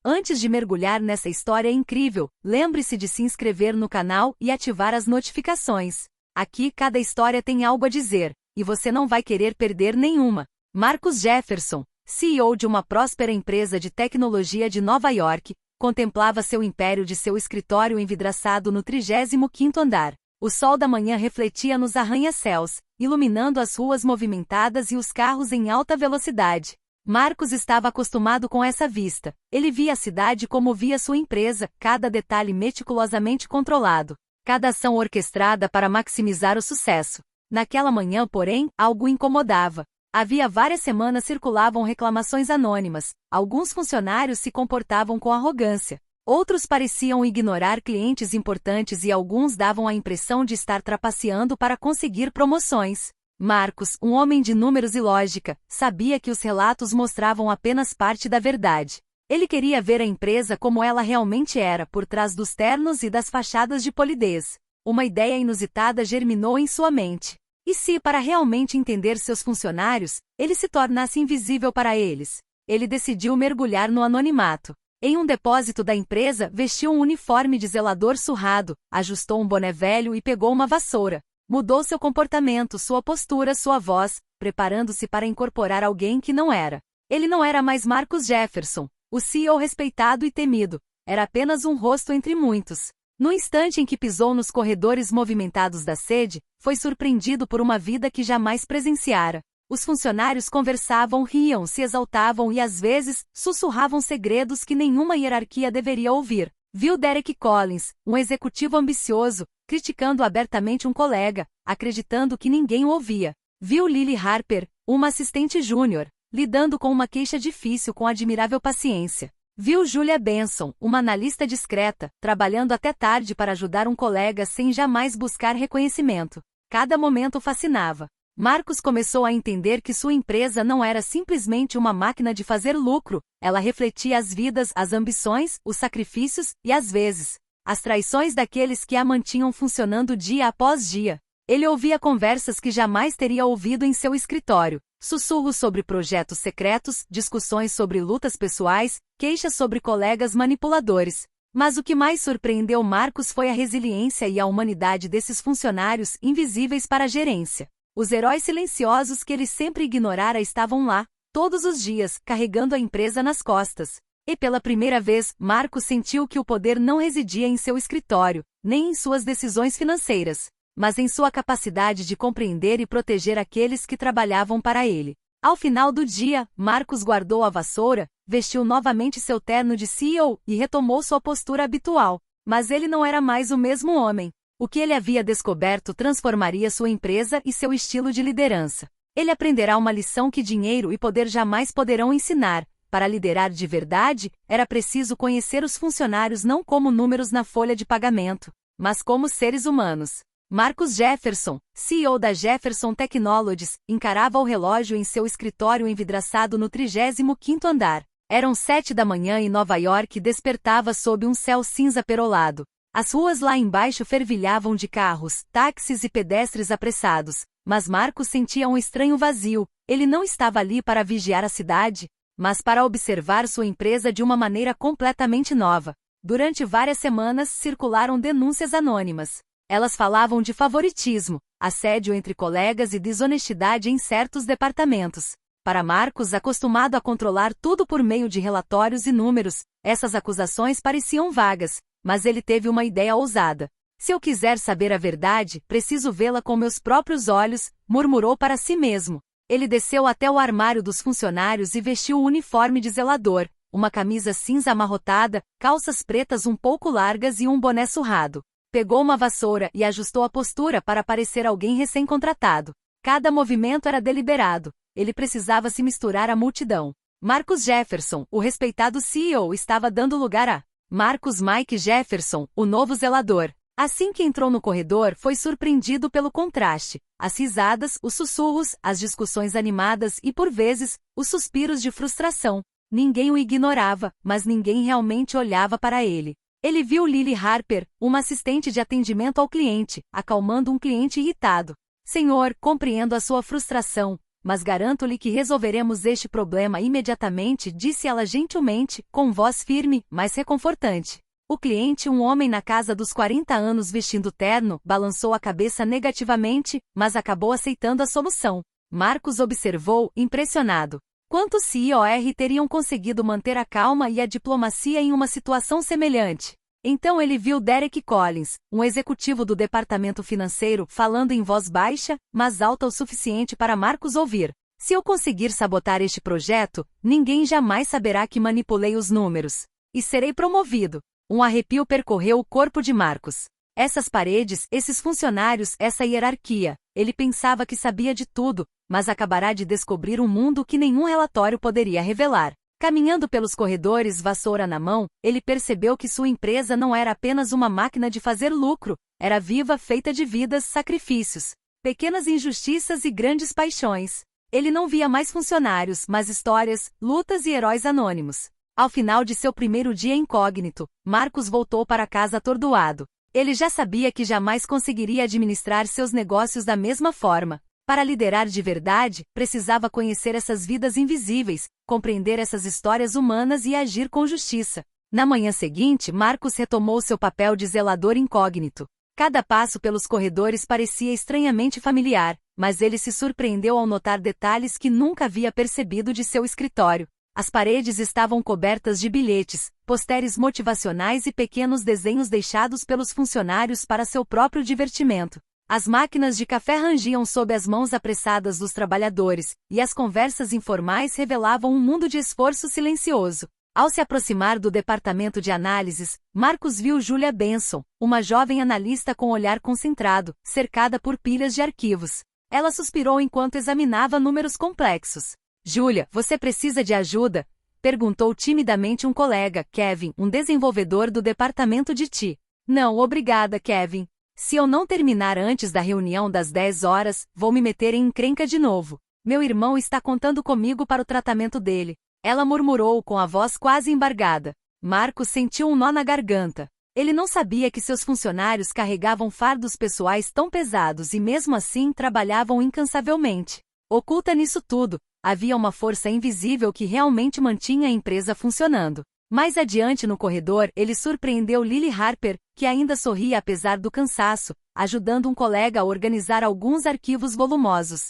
Antes de mergulhar nessa história incrível, lembre-se de se inscrever no canal e ativar as notificações. Aqui cada história tem algo a dizer, e você não vai querer perder nenhuma. Marcus Jefferson, CEO de uma próspera empresa de tecnologia de Nova York, contemplava seu império de seu escritório envidraçado no 35º andar. O sol da manhã refletia nos arranha-céus, iluminando as ruas movimentadas e os carros em alta velocidade. Marcus estava acostumado com essa vista. Ele via a cidade como via sua empresa, cada detalhe meticulosamente controlado, cada ação orquestrada para maximizar o sucesso. Naquela manhã, porém, algo incomodava. Havia várias semanas circulavam reclamações anônimas. Alguns funcionários se comportavam com arrogância. Outros pareciam ignorar clientes importantes e alguns davam a impressão de estar trapaceando para conseguir promoções. Marcus, um homem de números e lógica, sabia que os relatos mostravam apenas parte da verdade. Ele queria ver a empresa como ela realmente era por trás dos ternos e das fachadas de polidez. Uma ideia inusitada germinou em sua mente. E se, para realmente entender seus funcionários, ele se tornasse invisível para eles? Ele decidiu mergulhar no anonimato. Em um depósito da empresa, vestiu um uniforme de zelador surrado, ajustou um boné velho e pegou uma vassoura. Mudou seu comportamento, sua postura, sua voz, preparando-se para incorporar alguém que não era. Ele não era mais Marcus Jefferson, o CEO respeitado e temido. Era apenas um rosto entre muitos. No instante em que pisou nos corredores movimentados da sede, foi surpreendido por uma vida que jamais presenciara. Os funcionários conversavam, riam, se exaltavam e às vezes, sussurravam segredos que nenhuma hierarquia deveria ouvir. Viu Derek Collins, um executivo ambicioso, criticando abertamente um colega, acreditando que ninguém o ouvia. Viu Lily Harper, uma assistente júnior, lidando com uma queixa difícil com admirável paciência. Viu Julia Benson, uma analista discreta, trabalhando até tarde para ajudar um colega sem jamais buscar reconhecimento. Cada momento fascinava. Marcus começou a entender que sua empresa não era simplesmente uma máquina de fazer lucro, ela refletia as vidas, as ambições, os sacrifícios e, às vezes, as traições daqueles que a mantinham funcionando dia após dia. Ele ouvia conversas que jamais teria ouvido em seu escritório, sussurros sobre projetos secretos, discussões sobre lutas pessoais, queixas sobre colegas manipuladores. Mas o que mais surpreendeu Marcus foi a resiliência e a humanidade desses funcionários invisíveis para a gerência. Os heróis silenciosos que ele sempre ignorara estavam lá, todos os dias, carregando a empresa nas costas. E pela primeira vez, Marcus sentiu que o poder não residia em seu escritório, nem em suas decisões financeiras, mas em sua capacidade de compreender e proteger aqueles que trabalhavam para ele. Ao final do dia, Marcus guardou a vassoura, vestiu novamente seu terno de CEO e retomou sua postura habitual. Mas ele não era mais o mesmo homem. O que ele havia descoberto transformaria sua empresa e seu estilo de liderança. Ele aprenderá uma lição que dinheiro e poder jamais poderão ensinar. Para liderar de verdade, era preciso conhecer os funcionários não como números na folha de pagamento, mas como seres humanos. Marcus Jefferson, CEO da Jefferson Technologies, encarava o relógio em seu escritório envidraçado no 35º andar. Eram 7 da manhã e Nova York despertava sob um céu cinza perolado. As ruas lá embaixo fervilhavam de carros, táxis e pedestres apressados, mas Marcus sentia um estranho vazio. Ele não estava ali para vigiar a cidade, mas para observar sua empresa de uma maneira completamente nova. Durante várias semanas circularam denúncias anônimas. Elas falavam de favoritismo, assédio entre colegas e desonestidade em certos departamentos. Para Marcus, acostumado a controlar tudo por meio de relatórios e números, essas acusações pareciam vagas. Mas ele teve uma ideia ousada. Se eu quiser saber a verdade, preciso vê-la com meus próprios olhos, murmurou para si mesmo. Ele desceu até o armário dos funcionários e vestiu o uniforme de zelador, uma camisa cinza amarrotada, calças pretas um pouco largas e um boné surrado. Pegou uma vassoura e ajustou a postura para parecer alguém recém-contratado. Cada movimento era deliberado. Ele precisava se misturar à multidão. Marcus Jefferson, o respeitado CEO, estava dando lugar a Marcus Mike Jefferson, o novo zelador. Assim que entrou no corredor, foi surpreendido pelo contraste. As risadas, os sussurros, as discussões animadas e, por vezes, os suspiros de frustração. Ninguém o ignorava, mas ninguém realmente olhava para ele. Ele viu Lily Harper, uma assistente de atendimento ao cliente, acalmando um cliente irritado. Senhor, compreendo a sua frustração, mas garanto-lhe que resolveremos este problema imediatamente, disse ela gentilmente, com voz firme, mas reconfortante. O cliente, um homem na casa dos 40 anos vestindo terno, balançou a cabeça negativamente, mas acabou aceitando a solução. Marcos observou, impressionado. Quantos CEOs teriam conseguido manter a calma e a diplomacia em uma situação semelhante? Então ele viu Derek Collins, um executivo do departamento financeiro, falando em voz baixa, mas alta o suficiente para Marcos ouvir. Se eu conseguir sabotar este projeto, ninguém jamais saberá que manipulei os números. E serei promovido. Um arrepio percorreu o corpo de Marcos. Essas paredes, esses funcionários, essa hierarquia. Ele pensava que sabia de tudo, mas acabará de descobrir um mundo que nenhum relatório poderia revelar. Caminhando pelos corredores, vassoura na mão, ele percebeu que sua empresa não era apenas uma máquina de fazer lucro, era viva, feita de vidas, sacrifícios, pequenas injustiças e grandes paixões. Ele não via mais funcionários, mas histórias, lutas e heróis anônimos. Ao final de seu primeiro dia incógnito, Marcos voltou para casa atordoado. Ele já sabia que jamais conseguiria administrar seus negócios da mesma forma. Para liderar de verdade, precisava conhecer essas vidas invisíveis, compreender essas histórias humanas e agir com justiça. Na manhã seguinte, Marcos retomou seu papel de zelador incógnito. Cada passo pelos corredores parecia estranhamente familiar, mas ele se surpreendeu ao notar detalhes que nunca havia percebido de seu escritório. As paredes estavam cobertas de bilhetes, posteres motivacionais e pequenos desenhos deixados pelos funcionários para seu próprio divertimento. As máquinas de café rangiam sob as mãos apressadas dos trabalhadores, e as conversas informais revelavam um mundo de esforço silencioso. Ao se aproximar do departamento de análises, Marcos viu Julia Benson, uma jovem analista com olhar concentrado, cercada por pilhas de arquivos. Ela suspirou enquanto examinava números complexos. Julia, você precisa de ajuda? Perguntou timidamente um colega, Kevin, um desenvolvedor do departamento de TI. Não, obrigada, Kevin. Se eu não terminar antes da reunião das 10 horas, vou me meter em encrenca de novo. Meu irmão está contando comigo para o tratamento dele. Ela murmurou com a voz quase embargada. Marcos sentiu um nó na garganta. Ele não sabia que seus funcionários carregavam fardos pessoais tão pesados e mesmo assim trabalhavam incansavelmente. Oculta nisso tudo, havia uma força invisível que realmente mantinha a empresa funcionando. Mais adiante no corredor, ele surpreendeu Lily Harper, que ainda sorria apesar do cansaço, ajudando um colega a organizar alguns arquivos volumosos.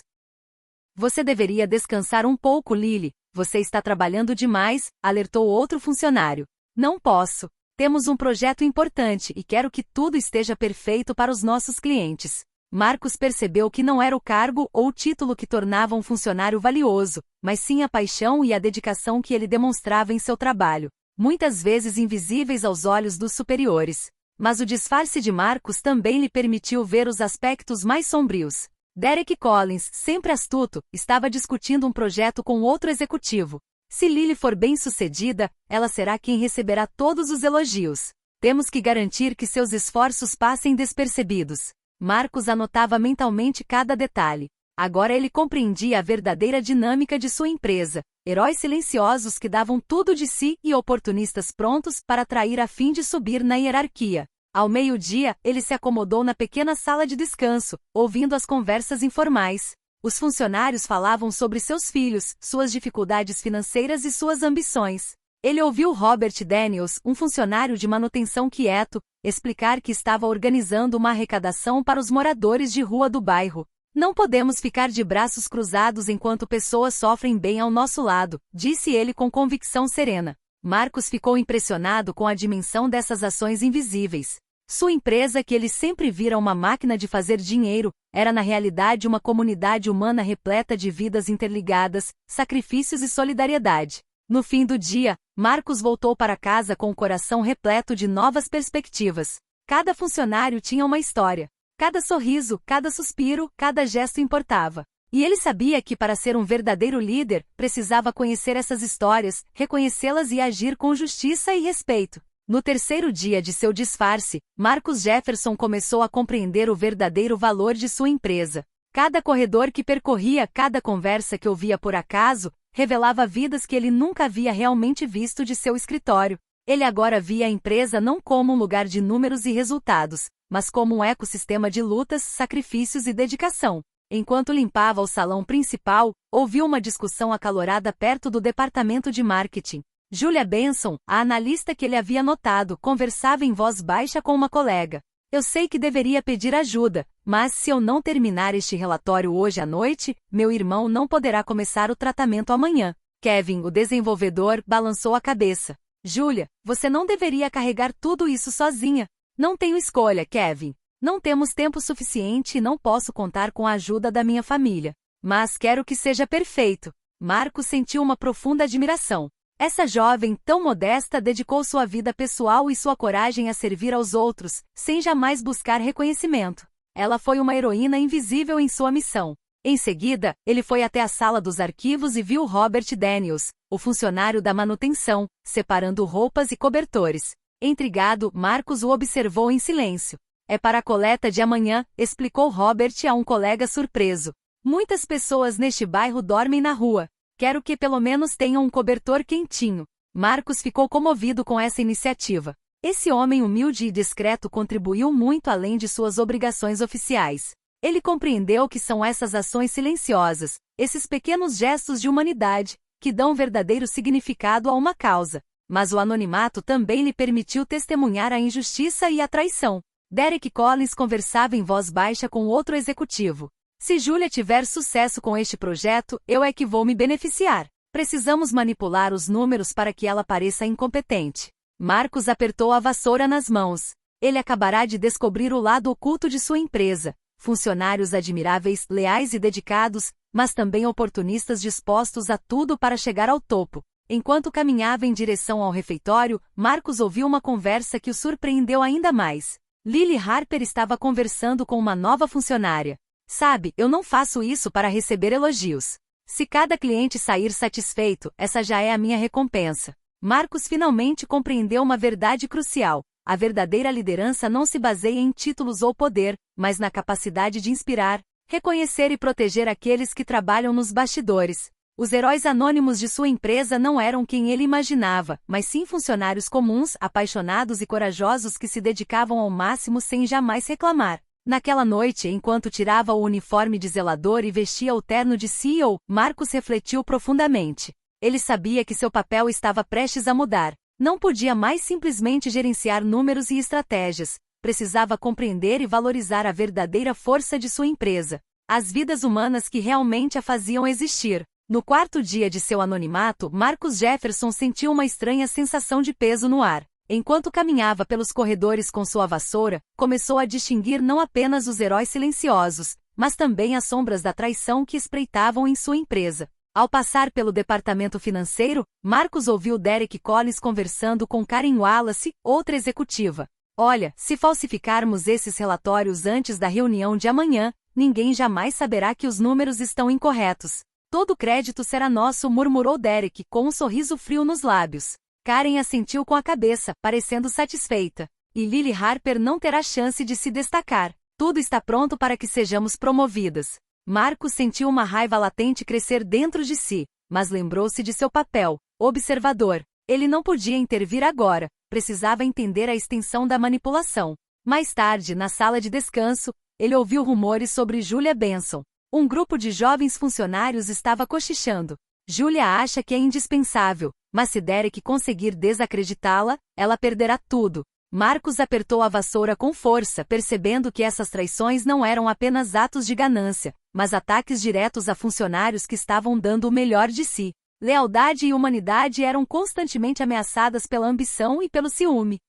Você deveria descansar um pouco, Lily. Você está trabalhando demais, alertou outro funcionário. Não posso. Temos um projeto importante e quero que tudo esteja perfeito para os nossos clientes. Marcos percebeu que não era o cargo ou o título que tornava um funcionário valioso, mas sim a paixão e a dedicação que ele demonstrava em seu trabalho. Muitas vezes invisíveis aos olhos dos superiores. Mas o disfarce de Marcos também lhe permitiu ver os aspectos mais sombrios. Derek Collins, sempre astuto, estava discutindo um projeto com outro executivo. Se Lily for bem-sucedida, ela será quem receberá todos os elogios. Temos que garantir que seus esforços passem despercebidos. Marcos anotava mentalmente cada detalhe. Agora ele compreendia a verdadeira dinâmica de sua empresa. Heróis silenciosos que davam tudo de si e oportunistas prontos para atrair a fim de subir na hierarquia. Ao meio-dia, ele se acomodou na pequena sala de descanso, ouvindo as conversas informais. Os funcionários falavam sobre seus filhos, suas dificuldades financeiras e suas ambições. Ele ouviu Robert Daniels, um funcionário de manutenção quieto, explicar que estava organizando uma arrecadação para os moradores de rua do bairro. Não podemos ficar de braços cruzados enquanto pessoas sofrem bem ao nosso lado, disse ele com convicção serena. Marcos ficou impressionado com a dimensão dessas ações invisíveis. Sua empresa, que ele sempre vira uma máquina de fazer dinheiro, era na realidade uma comunidade humana repleta de vidas interligadas, sacrifícios e solidariedade. No fim do dia, Marcos voltou para casa com o coração repleto de novas perspectivas. Cada funcionário tinha uma história. Cada sorriso, cada suspiro, cada gesto importava. E ele sabia que para ser um verdadeiro líder, precisava conhecer essas histórias, reconhecê-las e agir com justiça e respeito. No terceiro dia de seu disfarce, Marcus Jefferson começou a compreender o verdadeiro valor de sua empresa. Cada corredor que percorria, cada conversa que ouvia por acaso, revelava vidas que ele nunca havia realmente visto de seu escritório. Ele agora via a empresa não como um lugar de números e resultados, mas como um ecossistema de lutas, sacrifícios e dedicação. Enquanto limpava o salão principal, ouviu uma discussão acalorada perto do departamento de marketing. Julia Benson, a analista que ele havia notado, conversava em voz baixa com uma colega. Eu sei que deveria pedir ajuda, mas se eu não terminar este relatório hoje à noite, meu irmão não poderá começar o tratamento amanhã. Kevin, o desenvolvedor, balançou a cabeça. Julia, você não deveria carregar tudo isso sozinha. Não tenho escolha, Kevin. Não temos tempo suficiente e não posso contar com a ajuda da minha família. Mas quero que seja perfeito. Marcos sentiu uma profunda admiração. Essa jovem, tão modesta, dedicou sua vida pessoal e sua coragem a servir aos outros, sem jamais buscar reconhecimento. Ela foi uma heroína invisível em sua missão. Em seguida, ele foi até a sala dos arquivos e viu Robert Daniels, o funcionário da manutenção, separando roupas e cobertores. Intrigado, Marcos o observou em silêncio. É para a coleta de amanhã, explicou Robert a um colega surpreso. Muitas pessoas neste bairro dormem na rua. Quero que pelo menos tenham um cobertor quentinho. Marcos ficou comovido com essa iniciativa. Esse homem humilde e discreto contribuiu muito além de suas obrigações oficiais. Ele compreendeu que são essas ações silenciosas, esses pequenos gestos de humanidade, que dão verdadeiro significado a uma causa. Mas o anonimato também lhe permitiu testemunhar a injustiça e a traição. Derek Collins conversava em voz baixa com outro executivo. Se Julia tiver sucesso com este projeto, eu é que vou me beneficiar. Precisamos manipular os números para que ela pareça incompetente. Marcos apertou a vassoura nas mãos. Ele acabará de descobrir o lado oculto de sua empresa. Funcionários admiráveis, leais e dedicados, mas também oportunistas dispostos a tudo para chegar ao topo. Enquanto caminhava em direção ao refeitório, Marcos ouviu uma conversa que o surpreendeu ainda mais. Lily Harper estava conversando com uma nova funcionária. Sabe, eu não faço isso para receber elogios. Se cada cliente sair satisfeito, essa já é a minha recompensa. Marcos finalmente compreendeu uma verdade crucial. A verdadeira liderança não se baseia em títulos ou poder, mas na capacidade de inspirar, reconhecer e proteger aqueles que trabalham nos bastidores. Os heróis anônimos de sua empresa não eram quem ele imaginava, mas sim funcionários comuns, apaixonados e corajosos que se dedicavam ao máximo sem jamais reclamar. Naquela noite, enquanto tirava o uniforme de zelador e vestia o terno de CEO, Marcos refletiu profundamente. Ele sabia que seu papel estava prestes a mudar. Não podia mais simplesmente gerenciar números e estratégias. Precisava compreender e valorizar a verdadeira força de sua empresa. As vidas humanas que realmente a faziam existir. No quarto dia de seu anonimato, Marcus Jefferson sentiu uma estranha sensação de peso no ar. Enquanto caminhava pelos corredores com sua vassoura, começou a distinguir não apenas os heróis silenciosos, mas também as sombras da traição que espreitavam em sua empresa. Ao passar pelo departamento financeiro, Marcos ouviu Derek Collins conversando com Karen Wallace, outra executiva. Olha, se falsificarmos esses relatórios antes da reunião de amanhã, ninguém jamais saberá que os números estão incorretos. Todo o crédito será nosso, murmurou Derek, com um sorriso frio nos lábios. Karen assentiu com a cabeça, parecendo satisfeita. E Lily Harper não terá chance de se destacar. Tudo está pronto para que sejamos promovidas. Marcos sentiu uma raiva latente crescer dentro de si, mas lembrou-se de seu papel, observador. Ele não podia intervir agora, precisava entender a extensão da manipulação. Mais tarde, na sala de descanso, ele ouviu rumores sobre Julia Benson. Um grupo de jovens funcionários estava cochichando. Julia acha que é indispensável, mas se Derek conseguir desacreditá-la, ela perderá tudo. Marcos apertou a vassoura com força, percebendo que essas traições não eram apenas atos de ganância, mas ataques diretos a funcionários que estavam dando o melhor de si. Lealdade e humanidade eram constantemente ameaçadas pela ambição e pelo ciúme.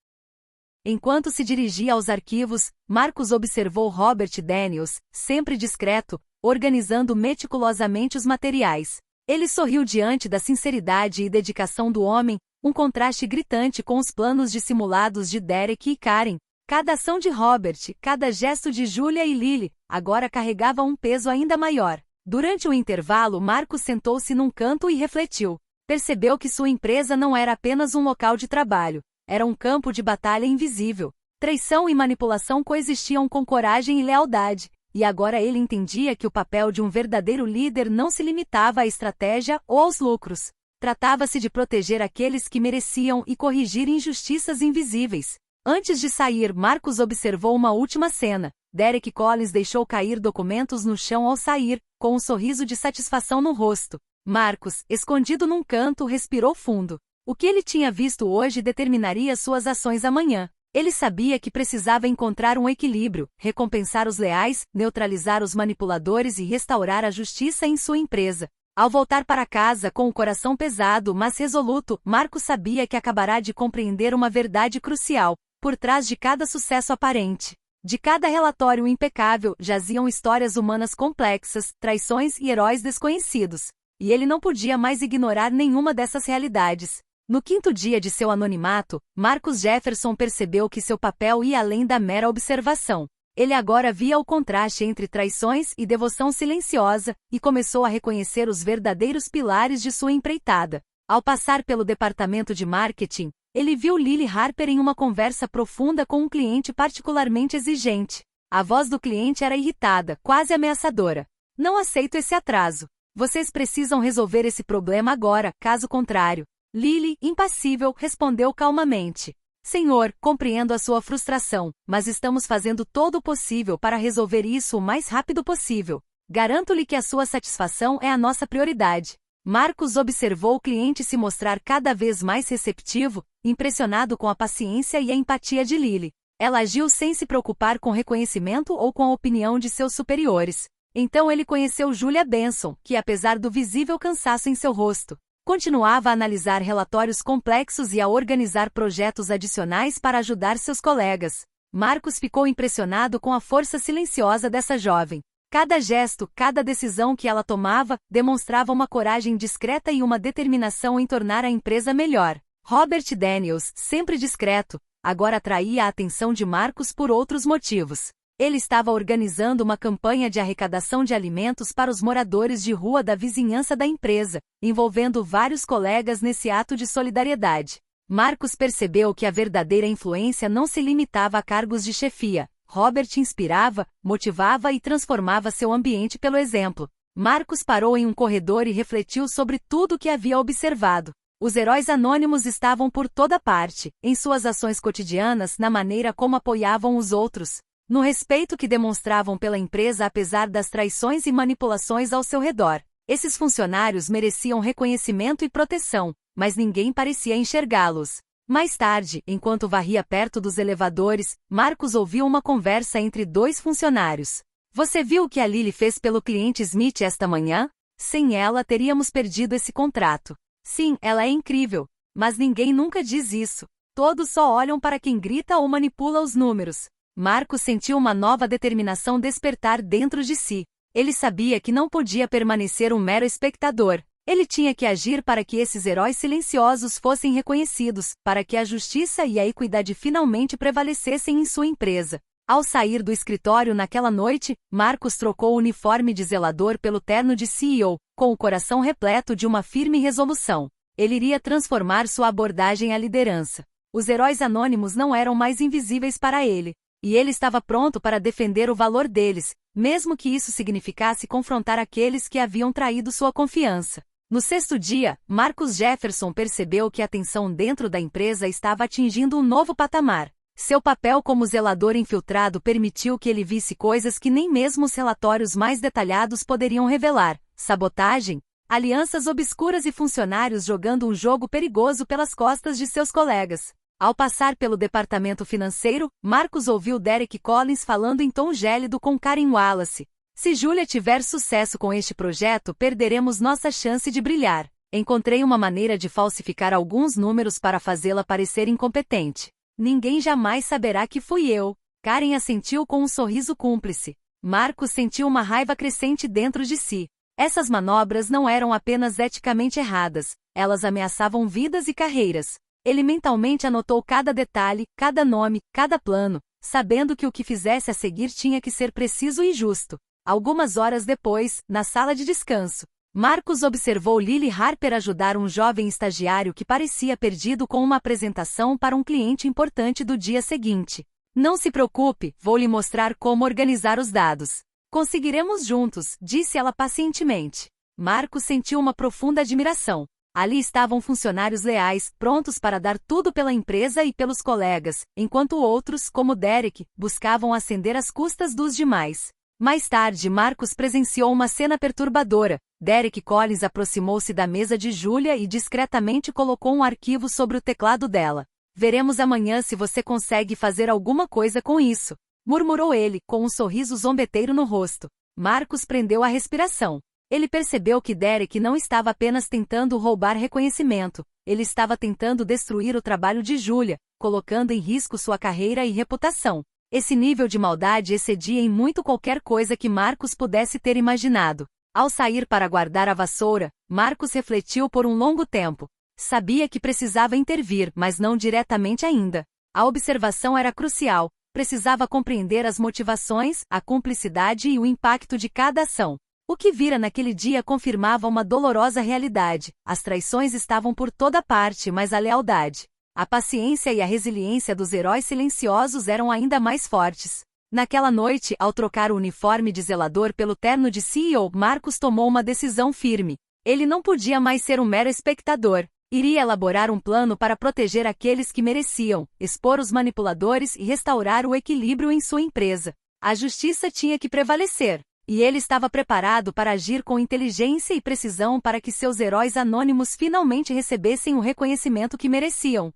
Enquanto se dirigia aos arquivos, Marcos observou Robert Daniels, sempre discreto, organizando meticulosamente os materiais. Ele sorriu diante da sinceridade e dedicação do homem, um contraste gritante com os planos dissimulados de Derek e Karen. Cada ação de Robert, cada gesto de Julia e Lily, agora carregava um peso ainda maior. Durante o intervalo, Marcos sentou-se num canto e refletiu. Percebeu que sua empresa não era apenas um local de trabalho, era um campo de batalha invisível. Traição e manipulação coexistiam com coragem e lealdade. E agora ele entendia que o papel de um verdadeiro líder não se limitava à estratégia ou aos lucros. Tratava-se de proteger aqueles que mereciam e corrigir injustiças invisíveis. Antes de sair, Marcus observou uma última cena. Derek Collins deixou cair documentos no chão ao sair, com um sorriso de satisfação no rosto. Marcus, escondido num canto, respirou fundo. O que ele tinha visto hoje determinaria suas ações amanhã. Ele sabia que precisava encontrar um equilíbrio, recompensar os leais, neutralizar os manipuladores e restaurar a justiça em sua empresa. Ao voltar para casa com o coração pesado, mas resoluto, Marcus sabia que acabará de compreender uma verdade crucial. Por trás de cada sucesso aparente, de cada relatório impecável, jaziam histórias humanas complexas, traições e heróis desconhecidos. E ele não podia mais ignorar nenhuma dessas realidades. No quinto dia de seu anonimato, Marcus Jefferson percebeu que seu papel ia além da mera observação. Ele agora via o contraste entre traições e devoção silenciosa, e começou a reconhecer os verdadeiros pilares de sua empreitada. Ao passar pelo departamento de marketing, ele viu Lily Harper em uma conversa profunda com um cliente particularmente exigente. A voz do cliente era irritada, quase ameaçadora. "Não aceito esse atraso. Vocês precisam resolver esse problema agora, caso contrário." Lily, impassível, respondeu calmamente. "Senhor, compreendo a sua frustração, mas estamos fazendo todo o possível para resolver isso o mais rápido possível. Garanto-lhe que a sua satisfação é a nossa prioridade." Marcus observou o cliente se mostrar cada vez mais receptivo, impressionado com a paciência e a empatia de Lily. Ela agiu sem se preocupar com reconhecimento ou com a opinião de seus superiores. Então ele conheceu Julia Benson, que apesar do visível cansaço em seu rosto, continuava a analisar relatórios complexos e a organizar projetos adicionais para ajudar seus colegas. Marcus ficou impressionado com a força silenciosa dessa jovem. Cada gesto, cada decisão que ela tomava, demonstrava uma coragem discreta e uma determinação em tornar a empresa melhor. Robert Daniels, sempre discreto, agora atraía a atenção de Marcus por outros motivos. Ele estava organizando uma campanha de arrecadação de alimentos para os moradores de rua da vizinhança da empresa, envolvendo vários colegas nesse ato de solidariedade. Marcus percebeu que a verdadeira influência não se limitava a cargos de chefia. Robert inspirava, motivava e transformava seu ambiente pelo exemplo. Marcus parou em um corredor e refletiu sobre tudo o que havia observado. Os heróis anônimos estavam por toda parte, em suas ações cotidianas, na maneira como apoiavam os outros, no respeito que demonstravam pela empresa apesar das traições e manipulações ao seu redor. Esses funcionários mereciam reconhecimento e proteção, mas ninguém parecia enxergá-los. Mais tarde, enquanto varria perto dos elevadores, Marcus ouviu uma conversa entre dois funcionários. "Você viu o que a Lily fez pelo cliente Smith esta manhã? Sem ela, teríamos perdido esse contrato." "Sim, ela é incrível. Mas ninguém nunca diz isso. Todos só olham para quem grita ou manipula os números." Marcus sentiu uma nova determinação despertar dentro de si. Ele sabia que não podia permanecer um mero espectador. Ele tinha que agir para que esses heróis silenciosos fossem reconhecidos, para que a justiça e a equidade finalmente prevalecessem em sua empresa. Ao sair do escritório naquela noite, Marcus trocou o uniforme de zelador pelo terno de CEO, com o coração repleto de uma firme resolução. Ele iria transformar sua abordagem à liderança. Os heróis anônimos não eram mais invisíveis para ele. E ele estava pronto para defender o valor deles, mesmo que isso significasse confrontar aqueles que haviam traído sua confiança. No sexto dia, Marcus Jefferson percebeu que a tensão dentro da empresa estava atingindo um novo patamar. Seu papel como zelador infiltrado permitiu que ele visse coisas que nem mesmo os relatórios mais detalhados poderiam revelar: sabotagem, alianças obscuras e funcionários jogando um jogo perigoso pelas costas de seus colegas. Ao passar pelo departamento financeiro, Marcus ouviu Derek Collins falando em tom gélido com Karen Wallace. "Se Julia tiver sucesso com este projeto, perderemos nossa chance de brilhar. Encontrei uma maneira de falsificar alguns números para fazê-la parecer incompetente. Ninguém jamais saberá que fui eu." Karen assentiu com um sorriso cúmplice. Marcus sentiu uma raiva crescente dentro de si. Essas manobras não eram apenas eticamente erradas, elas ameaçavam vidas e carreiras. Ele mentalmente anotou cada detalhe, cada nome, cada plano, sabendo que o que fizesse a seguir tinha que ser preciso e justo. Algumas horas depois, na sala de descanso, Marcus observou Lily Harper ajudar um jovem estagiário que parecia perdido com uma apresentação para um cliente importante do dia seguinte. "Não se preocupe, vou lhe mostrar como organizar os dados. Conseguiremos juntos", disse ela pacientemente. Marcus sentiu uma profunda admiração. Ali estavam funcionários leais, prontos para dar tudo pela empresa e pelos colegas, enquanto outros, como Derek, buscavam ascender às custas dos demais. Mais tarde, Marcus presenciou uma cena perturbadora. Derek Collins aproximou-se da mesa de Julia e discretamente colocou um arquivo sobre o teclado dela. Veremos amanhã se você consegue fazer alguma coisa com isso, murmurou ele, com um sorriso zombeteiro no rosto. Marcus prendeu a respiração. Ele percebeu que Derek não estava apenas tentando roubar reconhecimento, ele estava tentando destruir o trabalho de Julia, colocando em risco sua carreira e reputação. Esse nível de maldade excedia em muito qualquer coisa que Marcus pudesse ter imaginado. Ao sair para guardar a vassoura, Marcus refletiu por um longo tempo. Sabia que precisava intervir, mas não diretamente ainda. A observação era crucial, precisava compreender as motivações, a cumplicidade e o impacto de cada ação. O que vira naquele dia confirmava uma dolorosa realidade. As traições estavam por toda parte, mas a lealdade, a paciência e a resiliência dos heróis silenciosos eram ainda mais fortes. Naquela noite, ao trocar o uniforme de zelador pelo terno de CEO, Marcus tomou uma decisão firme. Ele não podia mais ser um mero espectador. Iria elaborar um plano para proteger aqueles que mereciam, expor os manipuladores e restaurar o equilíbrio em sua empresa. A justiça tinha que prevalecer. E ele estava preparado para agir com inteligência e precisão para que seus heróis anônimos finalmente recebessem o reconhecimento que mereciam.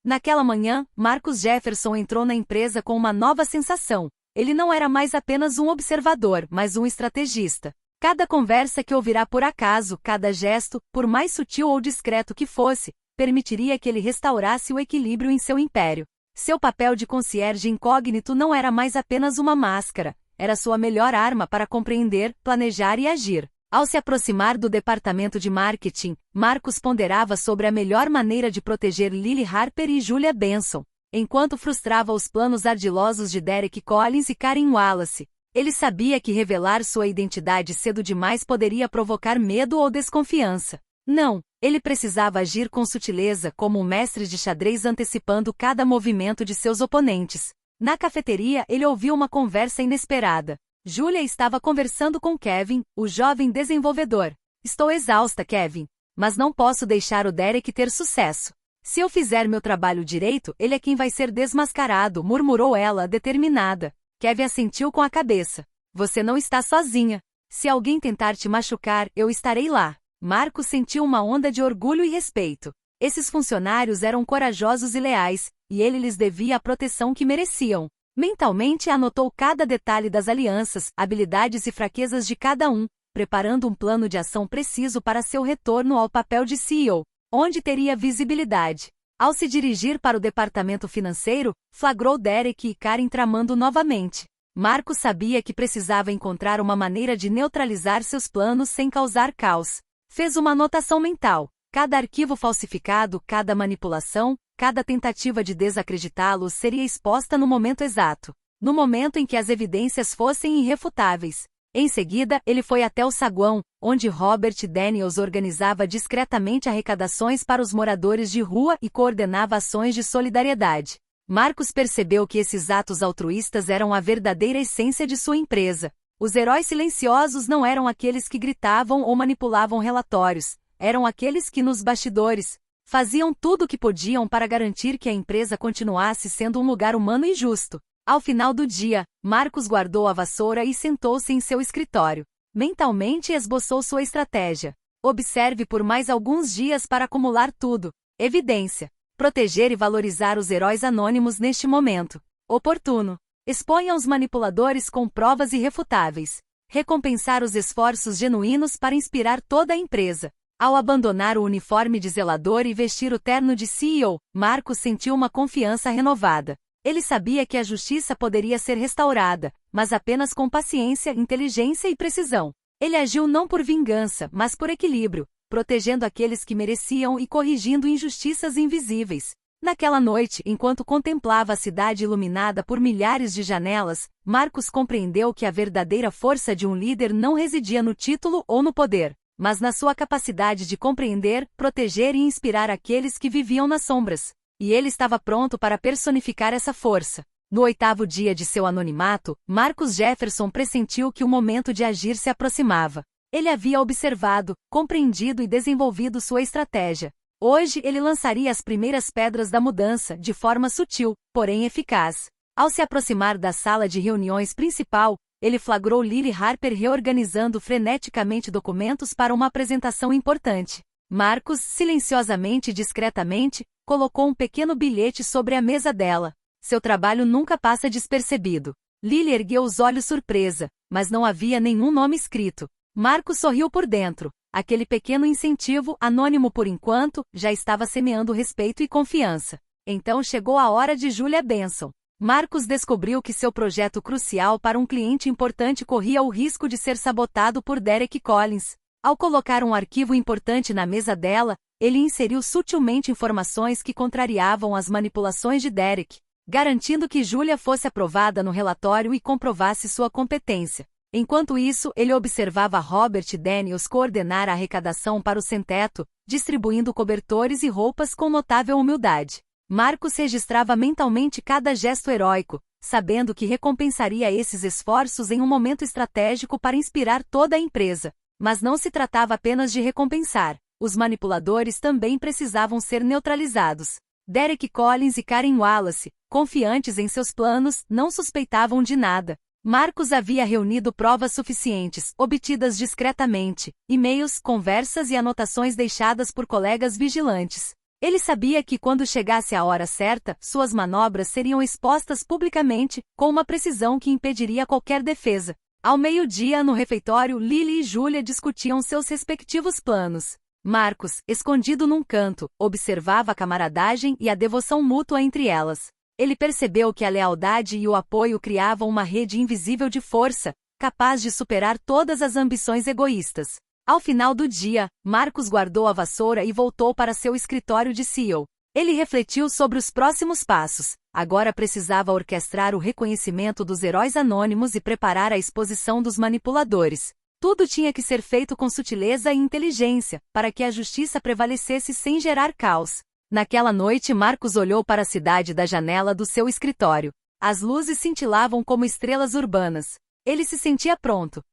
Naquela manhã, Marcus Jefferson entrou na empresa com uma nova sensação. Ele não era mais apenas um observador, mas um estrategista. Cada conversa que ouvirá por acaso, cada gesto, por mais sutil ou discreto que fosse, permitiria que ele restaurasse o equilíbrio em seu império. Seu papel de concierge incógnito não era mais apenas uma máscara, era sua melhor arma para compreender, planejar e agir. Ao se aproximar do departamento de marketing, Marcus ponderava sobre a melhor maneira de proteger Lily Harper e Julia Benson, enquanto frustrava os planos ardilosos de Derek Collins e Karen Wallace. Ele sabia que revelar sua identidade cedo demais poderia provocar medo ou desconfiança. Não, ele precisava agir com sutileza como um mestre de xadrez antecipando cada movimento de seus oponentes. Na cafeteria, ele ouviu uma conversa inesperada. Julia estava conversando com Kevin, o jovem desenvolvedor. Estou exausta, Kevin. Mas não posso deixar o Derek ter sucesso. Se eu fizer meu trabalho direito, ele é quem vai ser desmascarado, murmurou ela, determinada. Kevin assentiu com a cabeça. Você não está sozinha. Se alguém tentar te machucar, eu estarei lá. Marcus sentiu uma onda de orgulho e respeito. Esses funcionários eram corajosos e leais, e ele lhes devia a proteção que mereciam. Mentalmente anotou cada detalhe das alianças, habilidades e fraquezas de cada um, preparando um plano de ação preciso para seu retorno ao papel de CEO, onde teria visibilidade. Ao se dirigir para o departamento financeiro, flagrou Derek e Karen tramando novamente. Marcus sabia que precisava encontrar uma maneira de neutralizar seus planos sem causar caos. Fez uma anotação mental. Cada arquivo falsificado, cada manipulação, cada tentativa de desacreditá-los seria exposta no momento exato. No momento em que as evidências fossem irrefutáveis. Em seguida, ele foi até o saguão, onde Robert Daniels organizava discretamente arrecadações para os moradores de rua e coordenava ações de solidariedade. Marcus percebeu que esses atos altruístas eram a verdadeira essência de sua empresa. Os heróis silenciosos não eram aqueles que gritavam ou manipulavam relatórios, eram aqueles que nos bastidores faziam tudo o que podiam para garantir que a empresa continuasse sendo um lugar humano e justo. Ao final do dia, Marcus guardou a vassoura e sentou-se em seu escritório. Mentalmente esboçou sua estratégia. Observe por mais alguns dias para acumular tudo. Evidência. Proteger e valorizar os heróis anônimos neste momento. Oportuno. Exponha os manipuladores com provas irrefutáveis. Recompensar os esforços genuínos para inspirar toda a empresa. Ao abandonar o uniforme de zelador e vestir o terno de CEO, Marcus sentiu uma confiança renovada. Ele sabia que a justiça poderia ser restaurada, mas apenas com paciência, inteligência e precisão. Ele agiu não por vingança, mas por equilíbrio, protegendo aqueles que mereciam e corrigindo injustiças invisíveis. Naquela noite, enquanto contemplava a cidade iluminada por milhares de janelas, Marcus compreendeu que a verdadeira força de um líder não residia no título ou no poder, mas na sua capacidade de compreender, proteger e inspirar aqueles que viviam nas sombras. E ele estava pronto para personificar essa força. No 8º dia de seu anonimato, Marcus Jefferson pressentiu que o momento de agir se aproximava. Ele havia observado, compreendido e desenvolvido sua estratégia. Hoje ele lançaria as primeiras pedras da mudança, de forma sutil, porém eficaz. Ao se aproximar da sala de reuniões principal, ele flagrou Lily Harper reorganizando freneticamente documentos para uma apresentação importante. Marcus, silenciosamente e discretamente, colocou um pequeno bilhete sobre a mesa dela. Seu trabalho nunca passa despercebido. Lily ergueu os olhos surpresa, mas não havia nenhum nome escrito. Marcus sorriu por dentro. Aquele pequeno incentivo, anônimo por enquanto, já estava semeando respeito e confiança. Então chegou a hora de Julia Benson. Marcus descobriu que seu projeto crucial para um cliente importante corria o risco de ser sabotado por Derek Collins. Ao colocar um arquivo importante na mesa dela, ele inseriu sutilmente informações que contrariavam as manipulações de Derek, garantindo que Julia fosse aprovada no relatório e comprovasse sua competência. Enquanto isso, ele observava Robert Daniels coordenar a arrecadação para o sem-teto, distribuindo cobertores e roupas com notável humildade. Marcus registrava mentalmente cada gesto heróico, sabendo que recompensaria esses esforços em um momento estratégico para inspirar toda a empresa. Mas não se tratava apenas de recompensar. Os manipuladores também precisavam ser neutralizados. Derek Collins e Karen Wallace, confiantes em seus planos, não suspeitavam de nada. Marcus havia reunido provas suficientes, obtidas discretamente, e-mails, conversas e anotações deixadas por colegas vigilantes. Ele sabia que quando chegasse a hora certa, suas manobras seriam expostas publicamente, com uma precisão que impediria qualquer defesa. Ao meio-dia, no refeitório, Lily e Julia discutiam seus respectivos planos. Marcus, escondido num canto, observava a camaradagem e a devoção mútua entre elas. Ele percebeu que a lealdade e o apoio criavam uma rede invisível de força, capaz de superar todas as ambições egoístas. Ao final do dia, Marcus guardou a vassoura e voltou para seu escritório de CEO. Ele refletiu sobre os próximos passos. Agora precisava orquestrar o reconhecimento dos heróis anônimos e preparar a exposição dos manipuladores. Tudo tinha que ser feito com sutileza e inteligência, para que a justiça prevalecesse sem gerar caos. Naquela noite, Marcus olhou para a cidade da janela do seu escritório. As luzes cintilavam como estrelas urbanas. Ele se sentia pronto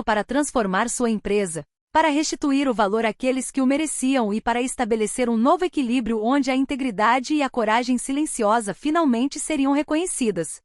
para transformar sua empresa, para restituir o valor àqueles que o mereciam e para estabelecer um novo equilíbrio onde a integridade e a coragem silenciosa finalmente seriam reconhecidas.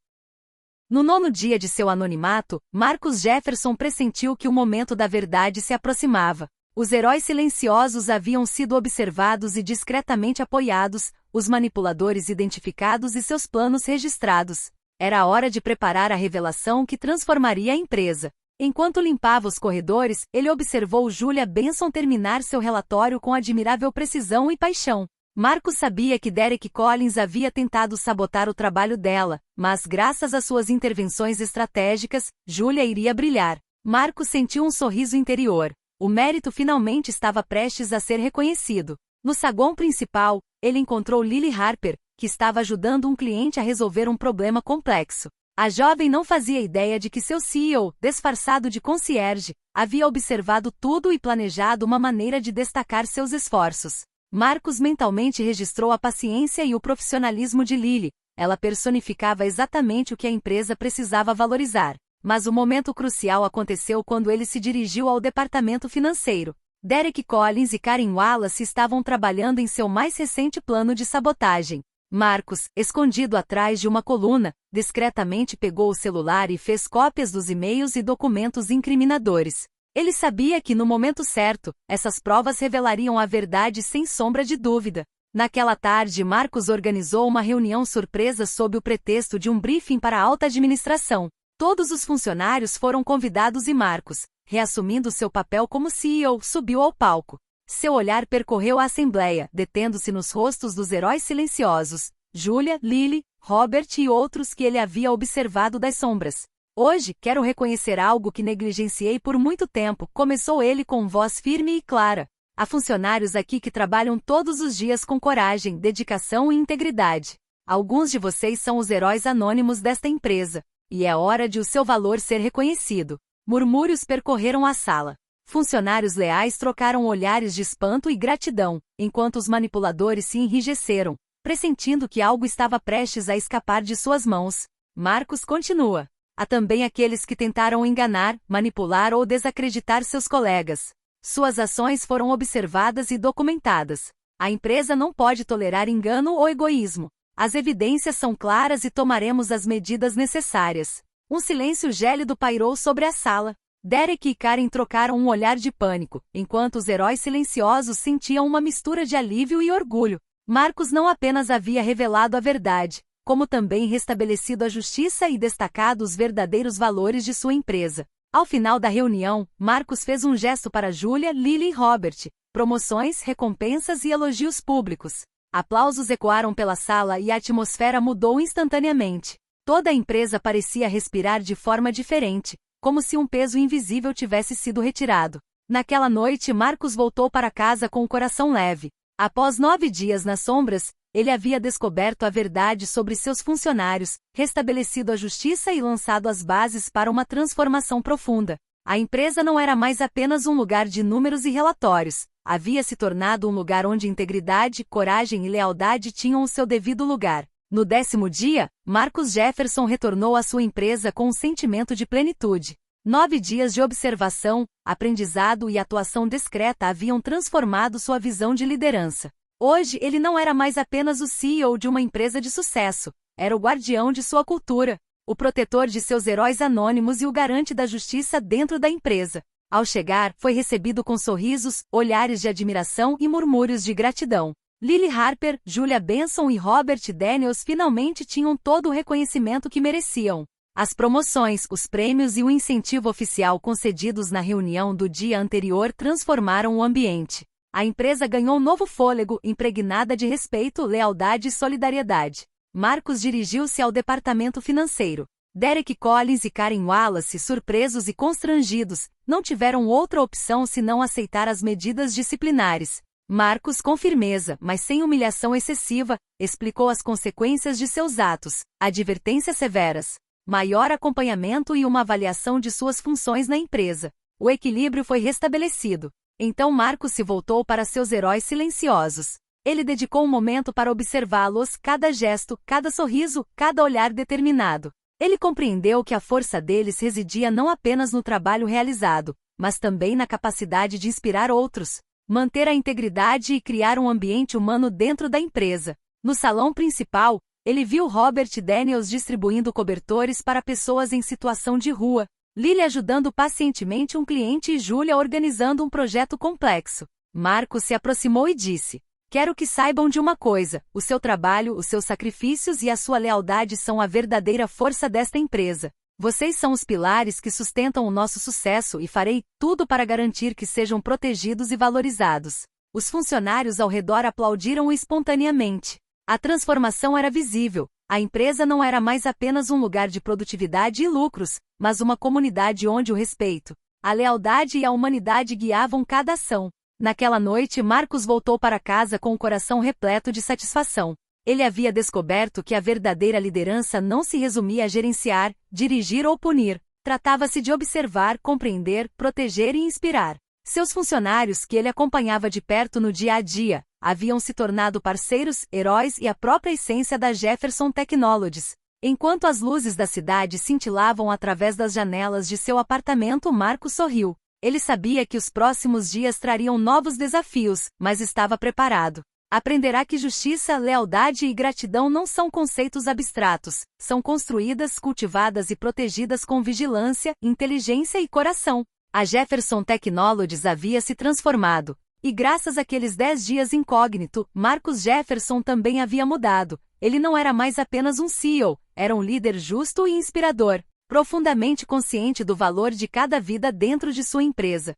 No 9º dia de seu anonimato, Marcus Jefferson pressentiu que o momento da verdade se aproximava. Os heróis silenciosos haviam sido observados e discretamente apoiados, os manipuladores identificados e seus planos registrados. Era a hora de preparar a revelação que transformaria a empresa. Enquanto limpava os corredores, ele observou Julia Benson terminar seu relatório com admirável precisão e paixão. Marcus sabia que Derek Collins havia tentado sabotar o trabalho dela, mas graças às suas intervenções estratégicas, Julia iria brilhar. Marcus sentiu um sorriso interior. O mérito finalmente estava prestes a ser reconhecido. No saguão principal, ele encontrou Lily Harper, que estava ajudando um cliente a resolver um problema complexo. A jovem não fazia ideia de que seu CEO, disfarçado de concierge, havia observado tudo e planejado uma maneira de destacar seus esforços. Marcus mentalmente registrou a paciência e o profissionalismo de Lily. Ela personificava exatamente o que a empresa precisava valorizar. Mas o momento crucial aconteceu quando ele se dirigiu ao departamento financeiro. Derek Collins e Karen Wallace estavam trabalhando em seu mais recente plano de sabotagem. Marcus, escondido atrás de uma coluna, discretamente pegou o celular e fez cópias dos e-mails e documentos incriminadores. Ele sabia que no momento certo, essas provas revelariam a verdade sem sombra de dúvida. Naquela tarde, Marcus organizou uma reunião surpresa sob o pretexto de um briefing para a alta administração. Todos os funcionários foram convidados e Marcus, reassumindo seu papel como CEO, subiu ao palco. Seu olhar percorreu a assembleia, detendo-se nos rostos dos heróis silenciosos, Julia, Lily, Robert e outros que ele havia observado das sombras. Hoje, quero reconhecer algo que negligenciei por muito tempo, começou ele com voz firme e clara. Há funcionários aqui que trabalham todos os dias com coragem, dedicação e integridade. Alguns de vocês são os heróis anônimos desta empresa. E é hora de o seu valor ser reconhecido. Murmúrios percorreram a sala. Funcionários leais trocaram olhares de espanto e gratidão, enquanto os manipuladores se enrijeceram, pressentindo que algo estava prestes a escapar de suas mãos. Marcus continua. Há também aqueles que tentaram enganar, manipular ou desacreditar seus colegas. Suas ações foram observadas e documentadas. A empresa não pode tolerar engano ou egoísmo. As evidências são claras e tomaremos as medidas necessárias. Um silêncio gélido pairou sobre a sala. Derek e Karen trocaram um olhar de pânico, enquanto os heróis silenciosos sentiam uma mistura de alívio e orgulho. Marcos não apenas havia revelado a verdade, como também restabelecido a justiça e destacado os verdadeiros valores de sua empresa. Ao final da reunião, Marcos fez um gesto para Julia, Lily e Robert. Promoções, recompensas e elogios públicos. Aplausos ecoaram pela sala e a atmosfera mudou instantaneamente. Toda a empresa parecia respirar de forma diferente, como se um peso invisível tivesse sido retirado. Naquela noite, Marcos voltou para casa com o coração leve. Após 9 dias nas sombras, ele havia descoberto a verdade sobre seus funcionários, restabelecido a justiça e lançado as bases para uma transformação profunda. A empresa não era mais apenas um lugar de números e relatórios. Havia se tornado um lugar onde integridade, coragem e lealdade tinham o seu devido lugar. No 10º dia, Marcus Jefferson retornou à sua empresa com um sentimento de plenitude. 9 dias de observação, aprendizado e atuação discreta haviam transformado sua visão de liderança. Hoje ele não era mais apenas o CEO de uma empresa de sucesso, era o guardião de sua cultura, o protetor de seus heróis anônimos e o garante da justiça dentro da empresa. Ao chegar, foi recebido com sorrisos, olhares de admiração e murmúrios de gratidão. Lily Harper, Julia Benson e Robert Daniels finalmente tinham todo o reconhecimento que mereciam. As promoções, os prêmios e o incentivo oficial concedidos na reunião do dia anterior transformaram o ambiente. A empresa ganhou novo fôlego, impregnada de respeito, lealdade e solidariedade. Marcos dirigiu-se ao departamento financeiro. Derek Collins e Karen Wallace, surpresos e constrangidos, não tiveram outra opção senão aceitar as medidas disciplinares. Marcos, com firmeza, mas sem humilhação excessiva, explicou as consequências de seus atos, advertências severas, maior acompanhamento e uma avaliação de suas funções na empresa. O equilíbrio foi restabelecido. Então Marcos se voltou para seus heróis silenciosos. Ele dedicou um momento para observá-los, cada gesto, cada sorriso, cada olhar determinado. Ele compreendeu que a força deles residia não apenas no trabalho realizado, mas também na capacidade de inspirar outros, manter a integridade e criar um ambiente humano dentro da empresa. No salão principal, ele viu Robert Daniels distribuindo cobertores para pessoas em situação de rua, Lily ajudando pacientemente um cliente e Julia organizando um projeto complexo. Marcos se aproximou e disse: "Quero que saibam de uma coisa, o seu trabalho, os seus sacrifícios e a sua lealdade são a verdadeira força desta empresa. Vocês são os pilares que sustentam o nosso sucesso e farei tudo para garantir que sejam protegidos e valorizados." Os funcionários ao redor aplaudiram espontaneamente. A transformação era visível. A empresa não era mais apenas um lugar de produtividade e lucros, mas uma comunidade onde o respeito, a lealdade e a humanidade guiavam cada ação. Naquela noite, Marcos voltou para casa com o coração repleto de satisfação. Ele havia descoberto que a verdadeira liderança não se resumia a gerenciar, dirigir ou punir. Tratava-se de observar, compreender, proteger e inspirar. Seus funcionários, que ele acompanhava de perto no dia a dia, haviam se tornado parceiros, heróis e a própria essência da Jefferson Technologies. Enquanto as luzes da cidade cintilavam através das janelas de seu apartamento, Marcos sorriu. Ele sabia que os próximos dias trariam novos desafios, mas estava preparado. Aprenderá que justiça, lealdade e gratidão não são conceitos abstratos, são construídas, cultivadas e protegidas com vigilância, inteligência e coração. A Jefferson Technologies havia se transformado, e graças àqueles 10 dias incógnito, Marcus Jefferson também havia mudado. Ele não era mais apenas um CEO, era um líder justo e inspirador, profundamente consciente do valor de cada vida dentro de sua empresa.